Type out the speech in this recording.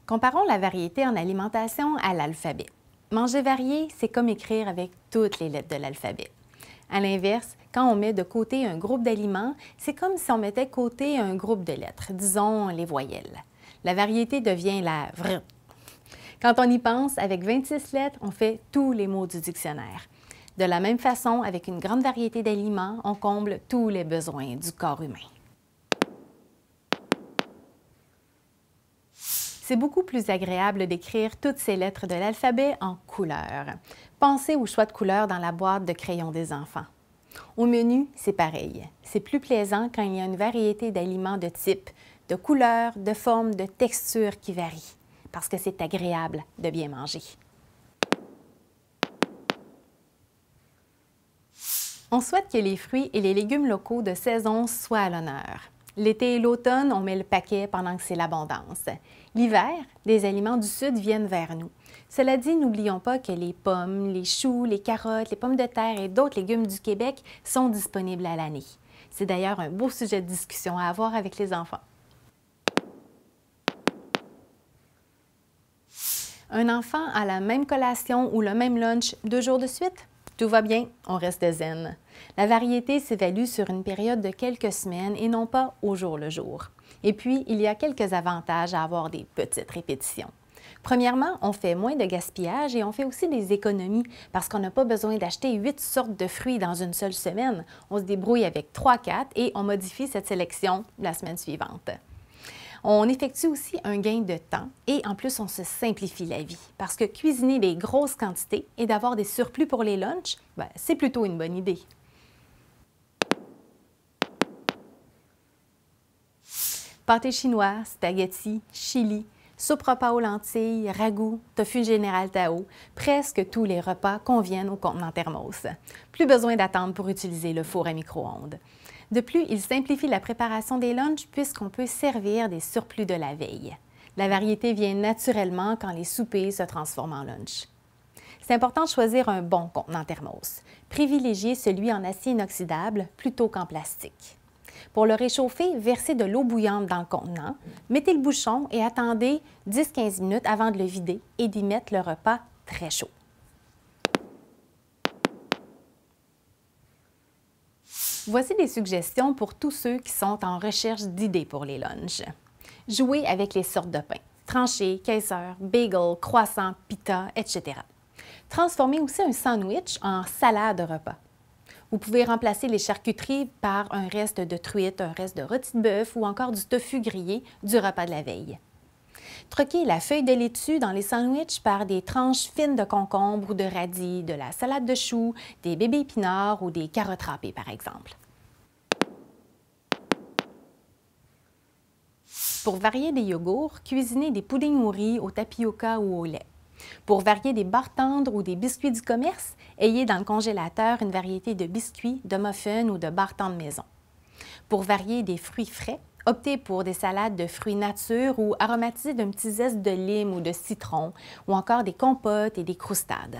Comparons la variété en alimentation à l'alphabet. Manger varié, c'est comme écrire avec toutes les lettres de l'alphabet. À l'inverse, quand on met de côté un groupe d'aliments, c'est comme si on mettait de côté un groupe de lettres, disons les voyelles. La variété devient la vr. Quand on y pense, avec 26 lettres, on fait tous les mots du dictionnaire. De la même façon, avec une grande variété d'aliments, on comble tous les besoins du corps humain. C'est beaucoup plus agréable d'écrire toutes ces lettres de l'alphabet en couleurs. Pensez au choix de couleurs dans la boîte de crayons des enfants. Au menu, c'est pareil. C'est plus plaisant quand il y a une variété d'aliments de type, de couleurs, de formes, de textures qui varient, parce que c'est agréable de bien manger. On souhaite que les fruits et les légumes locaux de saison soient à l'honneur. L'été et l'automne, on met le paquet pendant que c'est l'abondance. L'hiver, des aliments du Sud viennent vers nous. Cela dit, n'oublions pas que les pommes, les choux, les carottes, les pommes de terre et d'autres légumes du Québec sont disponibles à l'année. C'est d'ailleurs un beau sujet de discussion à avoir avec les enfants. Un enfant a la même collation ou le même lunch 2 jours de suite? Tout va bien, on reste zen. La variété s'évalue sur une période de quelques semaines et non pas au jour le jour. Et puis, il y a quelques avantages à avoir des petites répétitions. Premièrement, on fait moins de gaspillage et on fait aussi des économies parce qu'on n'a pas besoin d'acheter 8 sortes de fruits dans une seule semaine. On se débrouille avec 3-4 et on modifie cette sélection la semaine suivante. On effectue aussi un gain de temps et en plus, on se simplifie la vie parce que cuisiner des grosses quantités et d'avoir des surplus pour les lunchs, c'est plutôt une bonne idée. Pâté chinois, spaghettis, chili, soupe repas aux lentilles, ragoût, tofu général Tao, presque tous les repas conviennent au contenant thermos. Plus besoin d'attendre pour utiliser le four à micro-ondes. De plus, il simplifie la préparation des lunchs puisqu'on peut servir des surplus de la veille. La variété vient naturellement quand les soupers se transforment en lunch. C'est important de choisir un bon contenant thermos. Privilégiez celui en acier inoxydable plutôt qu'en plastique. Pour le réchauffer, versez de l'eau bouillante dans le contenant, mettez le bouchon et attendez 10-15 minutes avant de le vider et d'y mettre le repas très chaud. Voici des suggestions pour tous ceux qui sont en recherche d'idées pour les lunchs. Jouez avec les sortes de pain, tranchés, caisseurs, bagels, croissants, pita, etc. Transformez aussi un sandwich en salade de repas. Vous pouvez remplacer les charcuteries par un reste de truite, un reste de rôti de bœuf ou encore du tofu grillé du repas de la veille. Troquez la feuille de laitue dans les sandwichs par des tranches fines de concombre ou de radis, de la salade de choux, des bébés épinards ou des carottes râpées, par exemple. Pour varier des yogourts, cuisinez des puddings au riz, au tapioca ou au lait. Pour varier des barres tendres ou des biscuits du commerce, ayez dans le congélateur une variété de biscuits, de muffins ou de barres tendres maison. Pour varier des fruits frais, optez pour des salades de fruits nature ou aromatisées d'un petit zeste de lime ou de citron, ou encore des compotes et des croustades.